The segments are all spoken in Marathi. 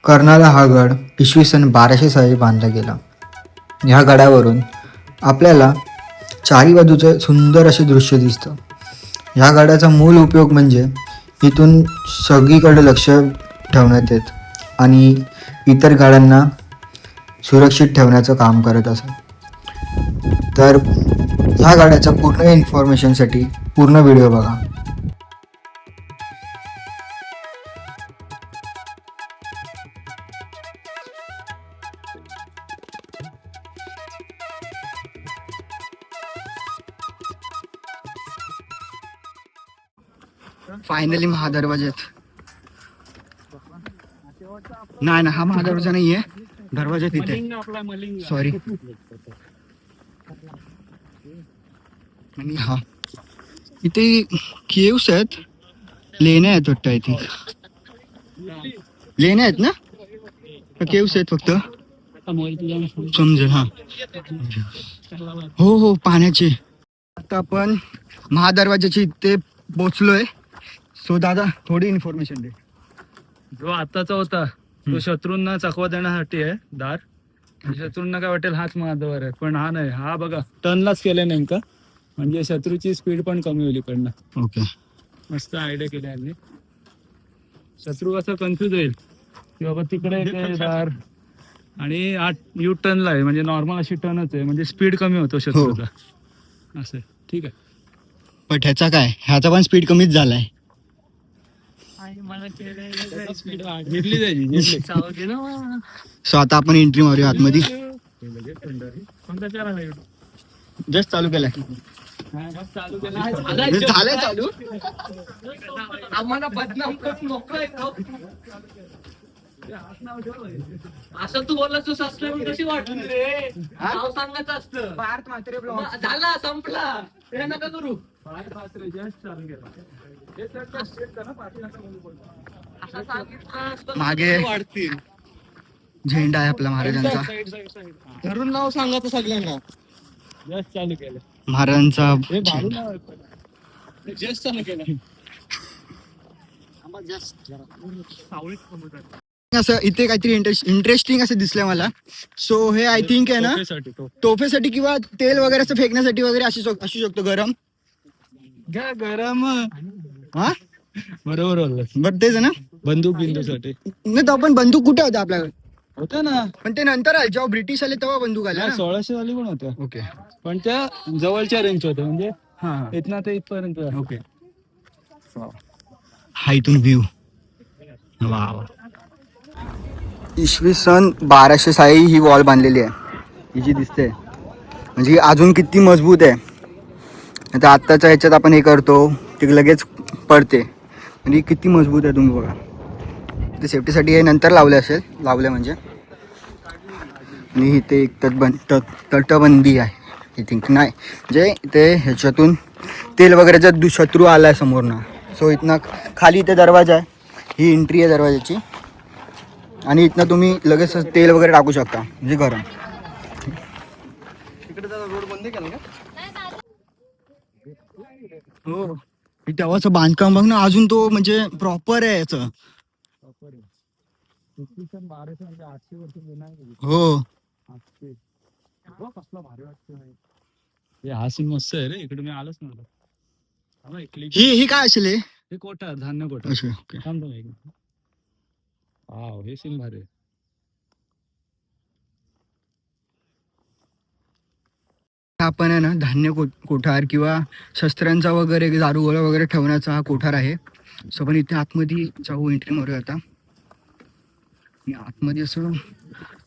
कर्नाळा हा गड इसवी सन 1200 साली बांधला गेला. ह्या गडावरून आपल्याला चारी बाजूचं सुंदर असे दृश्य दिसतं. ह्या गडाचा मूल उपयोग म्हणजे इथून सगळीकडे लक्ष ठेवण्यात येत आणि इतर गाड्यांना सुरक्षित ठेवण्याचं काम करत असत. तर ह्या गाड्याच्या पूर्ण इन्फॉर्मेशनसाठी पूर्ण व्हिडिओ बघा. फायनली महादरवाज्यात नाही ना, हा महादरवाजा नाहीये, दरवाजा तिथे, सॉरी. आणि हा इथे केव्स आहेत, लेण्या आहेत वाटतं. आय थिंक लेण्या आहेत ना, केव्स आहेत फक्त, समजेल. हा हो हो, पाण्याचे. आता आपण महादरवाजाच्या इथे पोचलोय. सो दादा, थोडी इन्फॉर्मेशन दे. जो आताचा होता तो शत्रूंना चकवा देण्यासाठी आहे दार. शत्रूंना काय वाटेल हाच महाद्वार आहे, पण हा नाही. हा बघा टर्नलाच केलंय नेमका, म्हणजे शत्रूची स्पीड पण कमी होईल इकडनं. ओके, मस्त आयडिया केली यांनी. शत्रू असं कन्फ्युज होईल की बाबा तिकडे दार आणि यू टर्नला आहे, म्हणजे नॉर्मल अशी टर्नच आहे, म्हणजे स्पीड कमी होतो शत्रूचा. असं ठीक आहे. पण ह्याचा काय, ह्याचा पण स्पीड कमीच झालाय. घेतली जायची. सो आता आपण एंट्री मारूया आतमध्ये. जस्ट चालू केलाय. झालंय चालू. आम्हाला बदनाम करून मोकळा असं तू बोलला तू सबस्क्राईब कशी वाटली रे? नाव सांगायचं असतं. भारत मात्रे ब्लॉग झाला, संपला. हे नका करू. मागे वाढतील. झेंडा आहे आपला महाराजांचा. धरून नाव सांगायचं सगळ्यांना. जस्ट चालू केलं. महाराजांचा जस्ट चालू केलं. असं इथे काहीतरी इंटरेस्टिंग असं दिसलंय मला. सो हे आय थिंक आहे ना, तोफेसाठी किंवा तेल वगैरे असं फेकण्यासाठी वगैरे असू शकतो. गरम गरम. हा बरोबर बोलला. बट तेच आहे ना, बंदूक बिंदूसाठी. नाही तर आपण बंदूक कुठे होता आपल्याकडे? होतं ना, पण ते नंतर आले, जेव्हा ब्रिटिश आले तेव्हा बंदूक आल्या. 1600 वाली पण होत्या, ओके. पण त्या जवळच्या रेंज होत्या, म्हणजे हा इथनं ते इथपर्यंत. ओके. हा इथून व्ह्यू. वा. इसवी सन 1200 साली ही वॉल बांधलेली आहे. ही जी दिसते म्हणजे ही अजून किती मजबूत आहे. आता आत्ताच्या ह्याच्यात आपण हे करतो ती लगेच पडते, म्हणजे किती मजबूत आहे तुम्ही बघा. ते सेफ्टीसाठी हे नंतर लावले म्हणजे. आणि इथे एक तटबंदी आहे आय थिंक, नाही म्हणजे ते ह्याच्यातून तेल वगैरे जर शत्रू आला आहे समोर ना, सो इथनं खाली इथे दरवाजा आहे, ही एंट्री आहे दरवाजाची, आणि इथनं तुम्ही लगेच तेल वगैरे टाकू शकता, म्हणजे गरम. रोड बंद केला का? हो, तेव्हाचं बांधकाम बघ ना, अजून तो म्हणजे प्रॉपर आहे याचं. 800 वर्ष जुना आहे. हो, कसला भारी वाटतं. हा सीन मस्त आहे रे, इकडे मी आलोच नव्हतं. ही काय असेल हे कोटा, धान्य कोटा. अच्छा, ओके. थांबतो एक. वाव, हे सीन भारी आहे. आपण आहे ना धान्य कोठार किंवा शस्त्रांचा वगैरे दारुगोळा वगैरे ठेवण्याचा हा कोठार आहे. सो आपण इथे आतमध्ये जाऊ, एंट्री मारूया आता. आणि आतमध्ये असं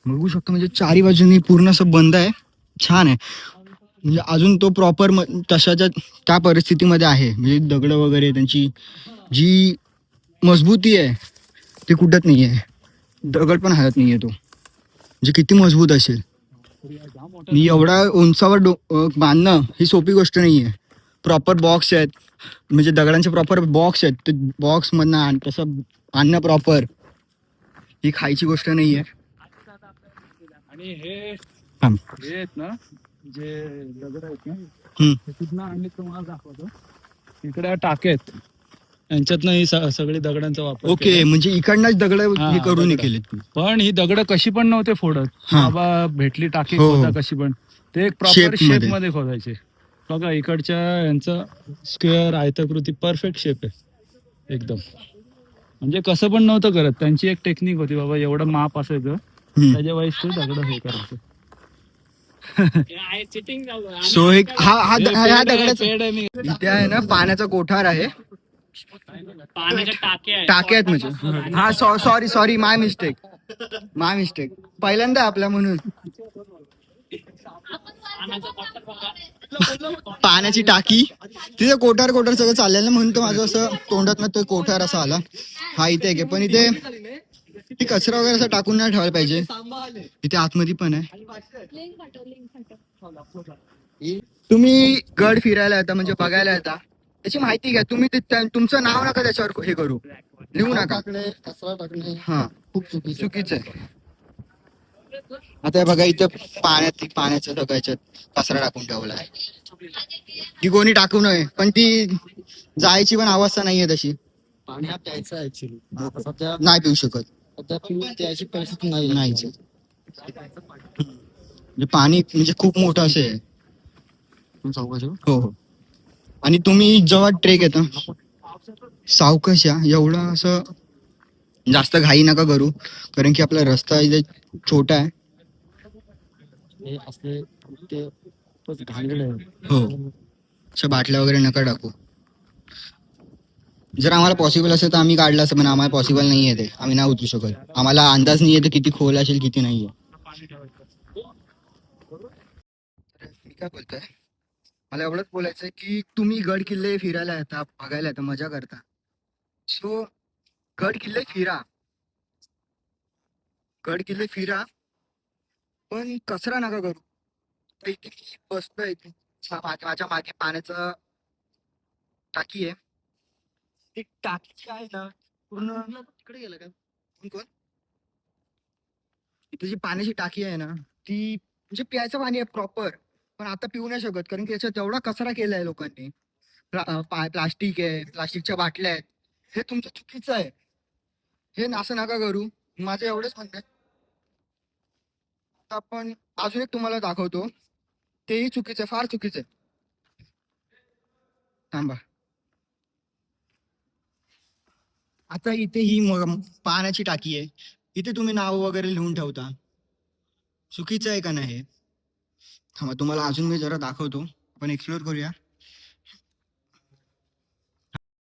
बघू शकतो, म्हणजे चारी बाजूनी पूर्ण असं बंद आहे. छान आहे, म्हणजे अजून तो प्रॉपर तशाच्या त्या परिस्थितीमध्ये आहे. म्हणजे दगड वगैरे त्यांची जी मजबूती आहे ती कुठत नाही आहे. दगड पण हलत नाही आहे तो, म्हणजे किती मजबूत असेल. मी एवढा उंचावर बांधणं ही सोपी गोष्ट नाही आहे. प्रॉपर बॉक्स आहेत, म्हणजे दगडांचे प्रॉपर बॉक्स आहेत, ते बॉक्समधनं तसं आणणं प्रॉपर ही खायची गोष्ट नाही आहे. आणि हे आहेत ना, जे दगड आहेत ना, हम्म. तिथनं आणले तुम्हाला दाखवतो. इकडे टाके आहेत, यांच्यातनं ही सगळी दगडांचा वापर ओके केलाय. म्हणजे इकडनंच दगड हा, हे करून हे दगडं. केलेत. पण ही दगड कशी पण नव्हते फोडत. हा. बाबा भेटली टाकी हो, हो. खोदा कशी पण ते एक प्रॉपर Shape शेप मध्ये. मध्ये खोदायचे. बघा इकडच्या यांचं स्क्वेअर आयताकृती परफेक्ट शेप आहे एकदम. म्हणजे कसं पण नव्हतं करत, त्यांची एक टेक्निक होती बाबा, एवढं माप असायचं हम्म. त्याच्या वाईज ते दगड हे करायचं. चिटिंग सो एक हा हा हे ह्या पेड आहे, दगडाचा पेड आहे मी. इथे आहे ना पाण्याचा कोठार आहे. पाण्याच्या टाक्या आहेत. टाक्यात म्हणजे हा सॉरी माय मिस्टेक पहिल्यांदा आपला म्हणून पाण्याची टाकी तिथे कोठार सगळं चाललेलं म्हणून तो माझं असं तोंडात तो कोठार असा आला. हा इथे आहे पण इथे ती कचरा वगैरे असं टाकून नाही ठेवायला पाहिजे. इथे आतमध्ये पण आहे. तुम्ही गड फिरायला येता म्हणजे बघायला येता त्याची माहिती घ्या. तुम्ही तुमचं नाव नका त्याच्यावर हे करू, लिहू नका. कचरा टाकणे हा खूप चुकीचं आहे. आता हे बघा इथं पाण्याच्या ढगाच्यात कचरा टाकून ठेवला आहे. ती कोणी टाकू नये पण ती जायची पण अवस्था नाहीये तशी. पाणी हा प्यायचं आहे ऍक्च्युली. सध्या नाही पिऊ शकत. सध्या पिऊन त्याची परिस्थिती नाही नाहीच. म्हणजे पाणी म्हणजे खूप मोठं असं आहे. हो हो. आणि तुम्ही जेव्हा ट्रेक येता सावकाश या, एवढं असं जास्त घाई नका करू कारण की आपला रस्ता इथे छोटा आहे. हे असले ते खूपच घाणेरडे आहे. हो, अशा बाटल्या वगैरे नका टाकू. जर आम्हाला पॉसिबल असेल तर आम्ही काढलं असं, पण आम्हाला पॉसिबल नाहीये ते. आम्ही नाही उतरू शकत. आम्हाला अंदाज नाही येते किती खोल असेल किती नाहीये. मी काय बोलतोय, मला एवढंच बोलायचंय की तुम्ही गड किल्ले फिरायला येता, बघायला येता, मजा करता. सो गड किल्ले फिरा पण कचरा नका करू. तर इथे मी बसतोय माझ्या मागे पाण्याचं टाकी आहे. ती टाकी आहे ना पूर्ण तिकडे गेलं का कोण इथे जी पाण्याची टाकी आहे ना ती म्हणजे प्यायचं पाणी आहे प्रॉपर, पण आता पिऊ नाही शकत कारण की याच्यात एवढा कचरा केलाय लोकांनी. प्लास्टिक आहे, प्लास्टिकच्या बाटल्या आहेत. हे तुमचं चुकीचं आहे. हे असं नका करू. माझं एवढंच म्हणणं आहे. आपण अजून एक तुम्हाला दाखवतो, तेही चुकीचं आहे, फार चुकीचं आहे. थांबा. आता इथे ही पाण्याची टाकी आहे. इथे तुम्ही नाव वगैरे लिहून ठेवता. चुकीचं आहे का नाही हे? थांबा तुम्हाला अजून मी जरा दाखवतो. आपण एक्सप्लोर करूया.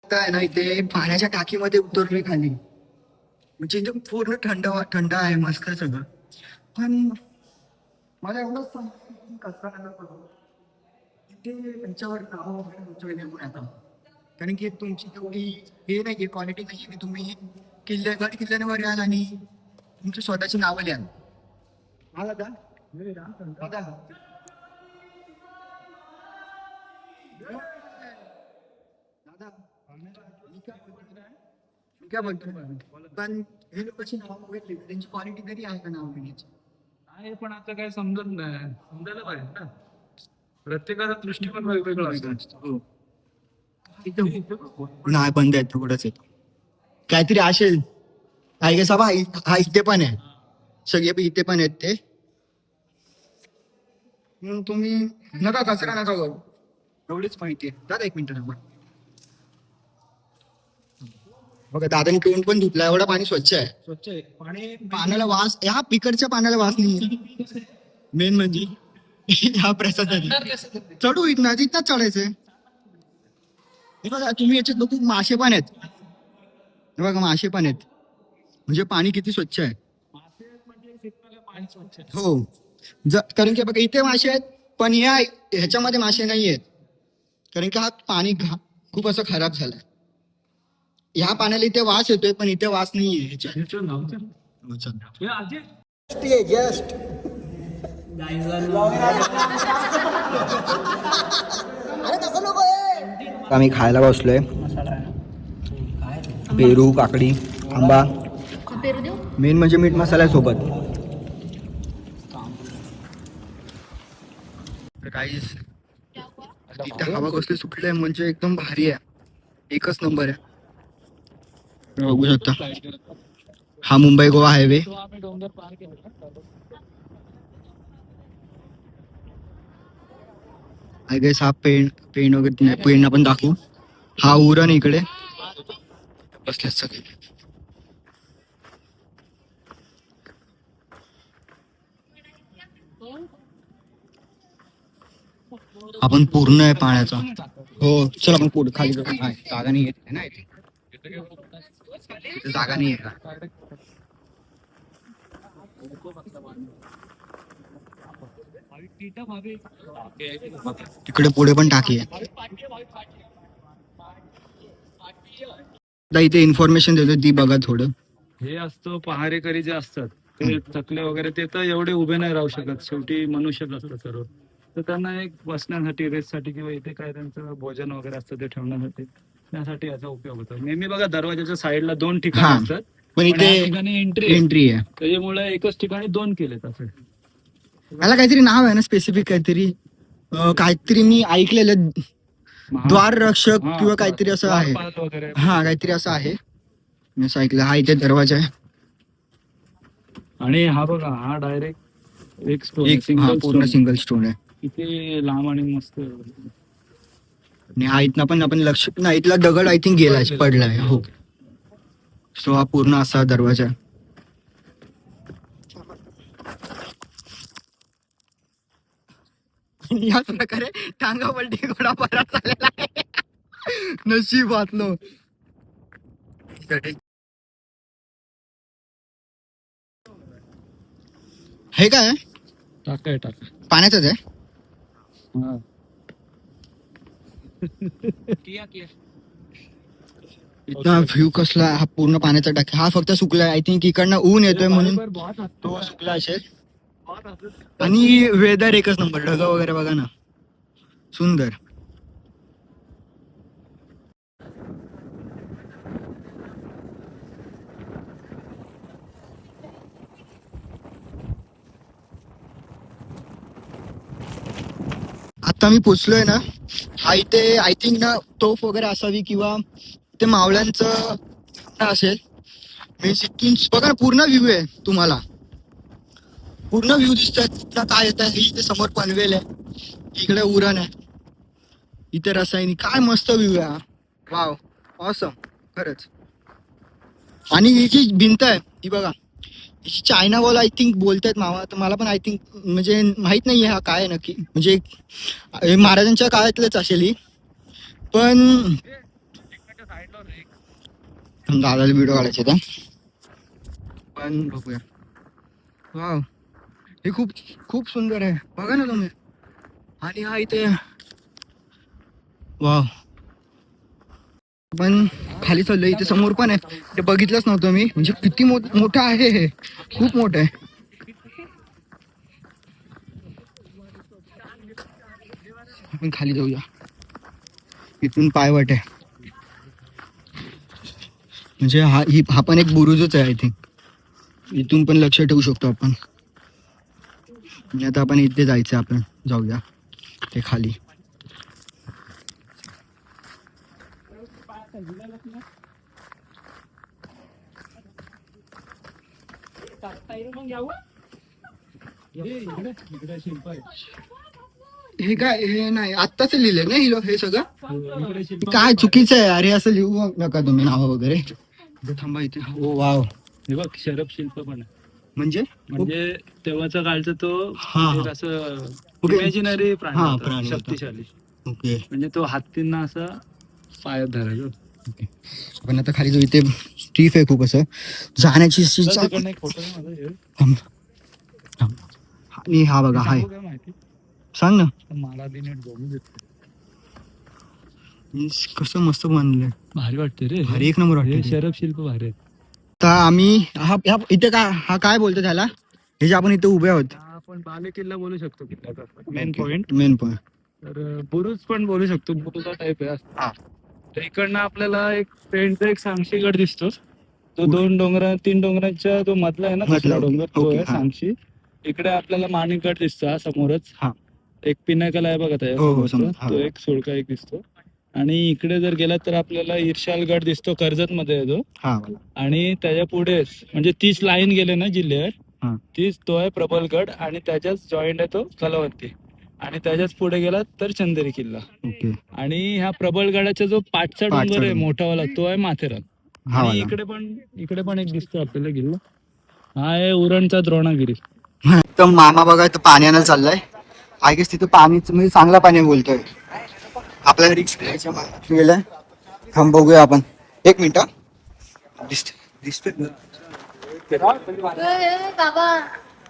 आता आहे ना इथे पाण्याच्या टाकीमध्ये उतरलोय खाली. म्हणजे इथे पूर्ण थंड आहे, मस्त आहे सगळं. पण मला एवढंच सांग कचरा नका करू. इथे त्यांच्यावर नाव वगैरे लिहून येतात कारण की तुमची तेवढी हे नाहीये, क्वालिटी नाहीये की तुम्ही गड किल्ल्यावर याल आणि तुमची स्वतःची नावं लिहाल. हा दादा दादा दादा मी काय बोलतो पण हे लोकांची नावं वगैरे लिहिली, त्यांची क्वालिटी तरी आहे का नाव लिहिण्याची? आहे पण आता काय समजत नाही, समजायला पाहिजे ना. प्रत्येकाचा दृष्टिकोन वेगवेगळा असतो. नाही बंद आहेत थोडंच येतो काहीतरी असेल. आय गेस हा इथे पण आहे, सगळे इथे पण आहेत ते. म्हणून तुम्ही नका कचरा नका करू, एवढीच माहिती आहे. दादा एक मिनिट थांबा. बघा दादाने तोंड पण धुतला, एवढा पाणी स्वच्छ आहे. स्वच्छ आहे पाणी. पाण्याला वास, ह्या पिकडच्या पाण्याला वास नाही. मेन म्हणजे हा प्रसाद चढू इथं चढायचंय. हे बघा तुम्ही याच्यात लोक मासे पण आहेत. हे बघा मासे पण आहेत, म्हणजे पाणी किती स्वच्छ आहे. हो कारण की बघा इथे मासे आहेत पण ह्याच्यामध्ये मासे नाही आहेत कारण की हा पाणी खूप असं खराब झालाय. ह्या पाण्याला इथे वास येतोय पण इथे वास नाहीये ह्याच्यात. आम्ही खायला बसलोय. पेरू, काकडी, आंबा, मेन म्हणजे मीठ मसाला सोबत. इथे हवा कसली सुटली म्हणजे एकदम भारी आहे, एकच नंबर आहे. बघू शकता हा मुंबई गोवा हायवे. तो आम्ही डोंगर पार केला. आय गेस हा पेन वगैरे पेन आपण दाखवू. हा उरण इकडे बसले सगळे. आपण पूर्ण आहे पाण्याचा. हो चल आपण पुढे खाली जाऊ. नाही, जागा नाही येते ना इथे. इथे जागा नाही आहे का? तिकडे पुढे पण टाकी आहे. आता इथे इन्फॉर्मेशन देतो ती बघा थोडं. हे असतं पहारेकरी जे असतात ते चकले वगैरे ते तर एवढे उभे नाही राहू शकत. शेवटी मनुष्यच असतं सर्व. तर त्यांना एक बसण्यासाठी रेस्टसाठी किंवा इथे काय त्यांचं भोजन वगैरे असतं ते ठेवण्यासाठी त्यासाठी याचा उपयोग होतो. नेहमी बघा दरवाजाच्या साईडला 2 हा. ठिकाणी असतात. पण पण इथे या ठिकाणी एंट्री एंट्री आहे. त्याच्यामुळे एकच ठिकाणी 2 केलेत असे. याला काहीतरी नाव आहे ना स्पेसिफिक काहीतरी. काहीतरी मी ऐकलेलं द्वार रक्षक हा, किंवा काहीतरी असं आहे. द्वारपाल वगैरे. हा काहीतरी असं आहे. मी असं ऐकलं. हा इथे दरवाजा आहे. आणि हा बघा हा डायरेक्ट एक स्टोन एक हा पूर्ण सिंगल स्टोन आहे. किती लांब आणि मस्त. आणि हा इथनं पण आपण लक्ष नाही इथला दगड आय थिंक गेलाय पडलाय. हो सो हा पूर्ण असा दरवाजा आहे. याच प्रकारे टांगा पलटी घोडा परत चाललेला आहे. नशीब वाचलो. हे काय टाका पाण्याचंच आहे. हा. इथला व्ह्यू कसला. हा पूर्ण पाण्याचा टाक. हा फक्त सुकलाय आय थिंक. इकडनं ऊन येतोय म्हणून तो सुकला असेल. आणि वेदर एकच नंबर. ढग वगैरे बघा ना सुंदर. आता मी पोचलोय ना. हा इथे आय थिंक ना तोफ वगैरे असावी किंवा ते मावळ्यांचं असेल. मी सिक्कीम बघा ना पूर्ण व्ह्यू आहे. तुम्हाला पूर्ण व्ह्यू दिसतोय. कुठला काय येत आहे. इथे समोर पनवेल आहे. इकडे उरण आहे. इथे रसायनी. काय मस्त व्ह्यू आहे. वाव ऑसम खरंच. आणि ही जी भिंत आहे ही बघा. चायना वॉल आय थिंक बोलतायत मामा. तर मला पण आय थिंक म्हणजे माहित नाहीये हा काय नक्की. म्हणजे महाराजांच्या काळातलंच असेल ही. पण दादाला व्हिडिओ काढायचे होता. पण बघूया. वाव हे खूप खूप सुंदर आहे. बघा ना तुम्ही. आणि हा इथे वाव. पण खाली चाललोय. इथे समोर पण आहे. ते बघितलंच नव्हतं मी. म्हणजे किती मोठं आहे हे. खूप मोठं आहे. आपण खाली जाऊया. इथून पायवाट आहे. म्हणजे हा पण एक बुरुजच आहे आय थिंक. इथून पण लक्ष ठेवू शकतो आपण. आणि आता आपण इथे जायचं. आपण जाऊया ते खाली. हे काय हे नाही आत्ताच लिहिलंय ना हे सगळं. काय चुकीचं आहे अरे. असं लिहू नका तुम्ही नाव वगैरे. थांबा इथे. हो वाव. हे बघ शरभ शिल्प पण आहे. म्हणजे तेव्हाचा काळचा तो हा, एक हा. असं ओके. इमॅजिनरी हा, प्राणी प्राणी होता. शक्तिशाली. ओके. म्हणजे तो हत्तींना असं पायात धरायचो. पण आता खाली जो इथे स्टीफ आहे खूप असं जाण्याची तिकडनं एक फोटो आहे माझा हे. आणि हा बघा हाय. सांगू काय माहिती सांग ना. मला बी नीट बघू देत. कसं मस्त बनलंय. भारी वाटते रे. भारी एक नंबर हे वाटतं. शरभ शिल्प भारी आहे. तर आम्ही इथे काय हा काय बोलतो त्याला. हे जे आपण इथे उभे आहोत. हा आपण बाले किल्ला बोलू शकतो किल्ल्याचा मेन पॉइंट. Main point. तर बुरुज पण बोलू शकतो. बुरुजा टाईप आहे हा. असं. तर इकडनं आपल्याला एक पेंटचा एक सांगशी गड दिसतो. तो 3 डोंगरांच्या जो मधला आहे ना दुसरा डोंगर तो ओके, आहे हा. सांगशी. इकडे आपल्याला माणिकगड दिसतो हा समोरच. हा. एक पिनाकल आहे बघा हो, हो, समोर. त्याच्या. हा. तो एक सुळका एक दिसतो. आणि इकडे जर गेलात तर आपल्याला इर्शालगड दिसतो, कर्जत मध्ये येतो. हा आणि त्याच्या पुढेच म्हणजे तीच लाईन गेले ना हा. जिल्ह्यावर, तीच तो आहे प्रबलगड आणि त्याच्याच जॉईंट आहे तो कलावंती. आणि त्याच्याच पुढे गेला तर चंदेरी किल्ला. ओके. आणि ह्या प्रबलगडाचा जो पाठचा डोंगर आहे मोठावाला तो आहे माथेरान. हा आणि वाला. इकडे पण एक दिसतो आपल्याला किल्ला, हा आहे उरणचा द्रोणागिरी. तर मामा बघा तर पाण्यानं चाललाय. आय गेस तिथं पाणीच म्हणजे चांगला पाणी बोलतोय. आपल्याला रिक्स घ्यायच्या मागे गेलाय. थांब बघूया आपण. एक मिनिट. दिसतोय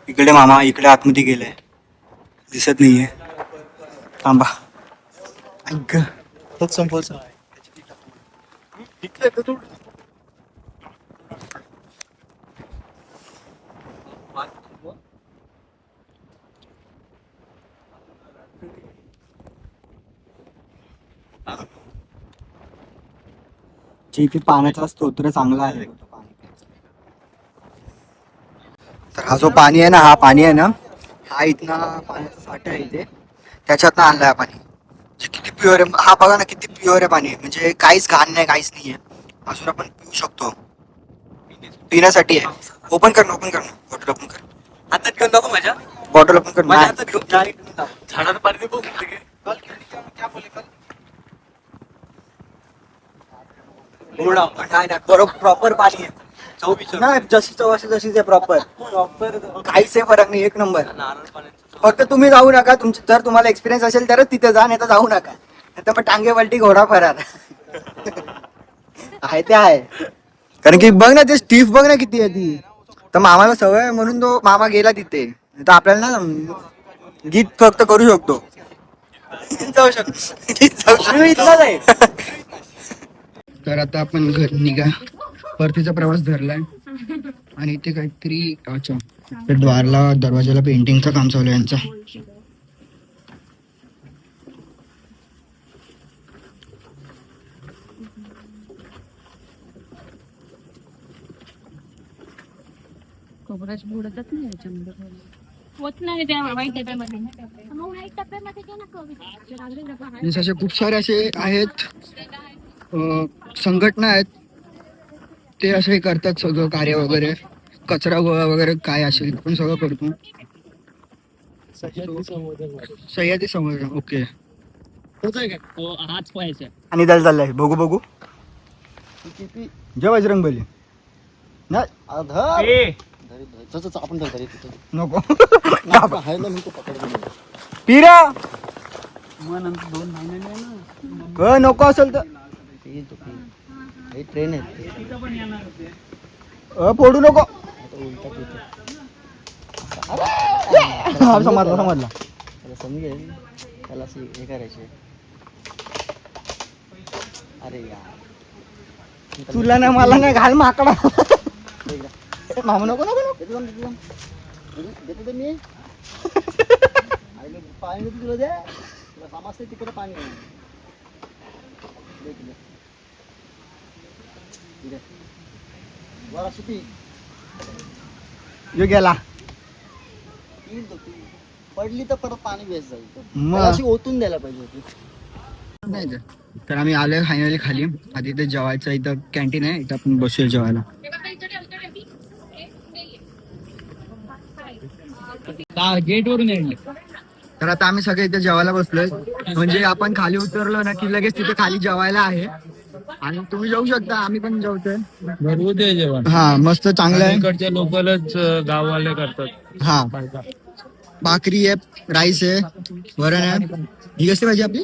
इकडे मामा इकडे आतमध्ये गेलाय, दिसत नाहीये. थांबा. ऐक तोच संपवचा. इथे पाण्याचा स्तोत्र चांगला आहे. तर हा जो पाणी आहे ना, हा पाणी आहे ना, हा इथना पाण्याचा साठा आहे इथे, त्याच्यातनं आणलाय हा पाणी. किती प्युअर आहे हा बघा ना, किती प्युअर आहे पाणी. म्हणजे काहीच घाण नाही, काहीच नाहीये. अजून आपण पिऊ शकतो, पिण्यासाठी आहे. ओपन कर ना, बॉटल ओपन कर. हातात घेऊन दाखव माझ्या. बॉटल ओपन कर. झाडाचं पाणी प्रॉपर पाणी आहे. नाही जशी चव असेल तशीच आहे. प्रॉपर काहीच फरक नाही. एक नंबर. फक्त तुम्ही जाऊ नका. जर तुम्हाला एक्सपिरियन्स असेल तरच तिथे जा, नाही तर जाऊ नका. नाही तर टांगे वलटी घोडा फरार आहे ते आहे. कारण की बघ ना ते स्टीफ बघ ना किती आहे ती. तर मामाला सवय आहे म्हणून तो मामा गेला तिथे. तर आपल्याला ना गीत फक्त करू शकतो. जाऊ शकतो. तर आता आपण घर निघा. परतीचा प्रवास धरलाय आणि इथे काहीतरी अच्छा त्या दरवाजाला पेंटिंगचं काम चालू आहे यांचं. असे खूप सारे असे आहेत संघटना आहेत, ते असे करतात सगळं कार्य वगैरे. कचरा गोळा वगैरे काय असेल पण सगळं करतो. सह्याद्री संवर्धन. ओके. आणि त्याला चाललंय बघू जय बजरंग बली. आपण नको पिरा नको असेल तर ट्रेन आहे. फोडू नको. समजला त्याला समजेल. त्याला असं हे करायचे. अरे यार तुला ना मला ना घाल माकडा. मामा नको देतो मी पाणी तुला द्या. तुला समजते तिकडे पाणी यो गेला. पडली तर परत पाणी वेस्ट जाईल. मग अशी ओतून द्यायला पाहिजे होती. नाही तर आम्ही आलोय फायनली खाली. आधी इथे जेवायचं, इथं कॅन्टीन आहे, इथं आपण बसूया जेवायला. गेट वरून येईल. तर आता आम्ही सगळे इथे जेवायला बसलोय. म्हणजे आपण खाली उतरलो ना की लगेच तिथे खाली जेवायला आहे आणि तुम्ही जाऊ शकता. आम्ही पण जेवतोय. घरगुती आहे जेवण. हा मस्त चांगलं आहे. इकडच्या लोकलच गाववाले करतात. हा भाकरी आहे, राईस आहे, वरण आहे. ही कसली भाजी आपली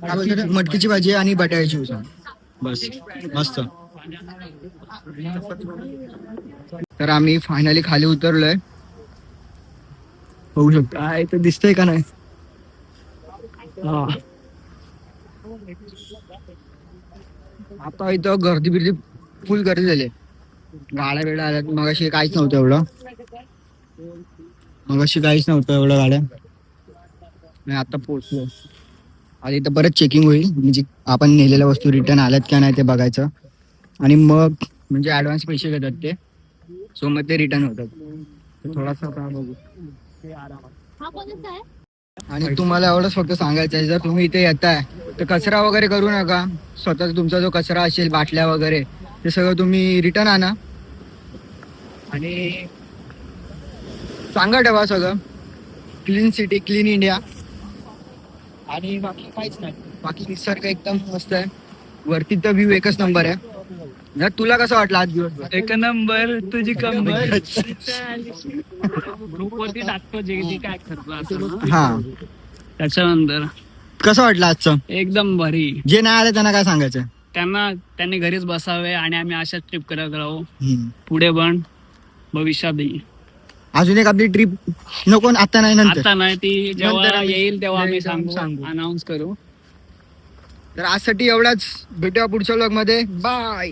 काय बोलतात, मटकीची भाजी आहे आणि बटाट्याची उसळ. बस मस्त. तर आम्ही फायनली खाली उतरलोय. होऊ शकतो इथं दिसतंय का नाही. आता इथं गर्दी बिर्दी फुल गर्दी झाली. गाड्या बिड्या आल्यात. मगाशी काहीच नव्हतं एवढं. गाड्या. नाही आता पोहोचलो. आता इथं परत चेकिंग होईल. म्हणजे आपण नेलेल्या वस्तू रिटर्न आल्यात का नाही ते बघायचं. आणि मग म्हणजे ऍडव्हान्स पैसे घेतात ते. सो मग ते रिटर्न होतात. थोडासा बघू. आणि तुम्हाला एवढंच फक्त सांगायचं आहे, जर तुम्ही इथे येताय तर कचरा वगैरे करू नका. स्वतःचा तुमचा जो कचरा असेल, बाटल्या वगैरे, ते सगळं तुम्ही रिटर्न आणा आणि चांगलं ठेवा सगळं. Clean city, clean India. आणि बाकी काहीच नाही. बाकी निसर्ग एकदम मस्त आहे. वरती तर व्ह्यू एकच नंबर आहे. जर तुला कसं वाटलं आज दिवस? एक नंबर तुझी कंबर. ग्रुपवरती टाकतो जे जे काय करतो असं. हा, त्याच्यानंतर कसं वाटलं आजचं? एकदम भारी. जे नाही आलं त्यांना काय सांगायचं? त्यांनी घरीच बसावे आणि आम्ही अशाच ट्रिप करत राहू हम्म. पुढे पण भविष्यातही. अजून एक आपली ट्रिप नको, आता नाही, नंतर. आता नाही, ती नंतर जेव्हा आम्ही येईल तेव्हा आम्ही सांगू. सांगू, अनाऊन्स करू. तर आजसाठी एवढाच. भेटूया पुढच्या व्लॉग मध्ये. बाय.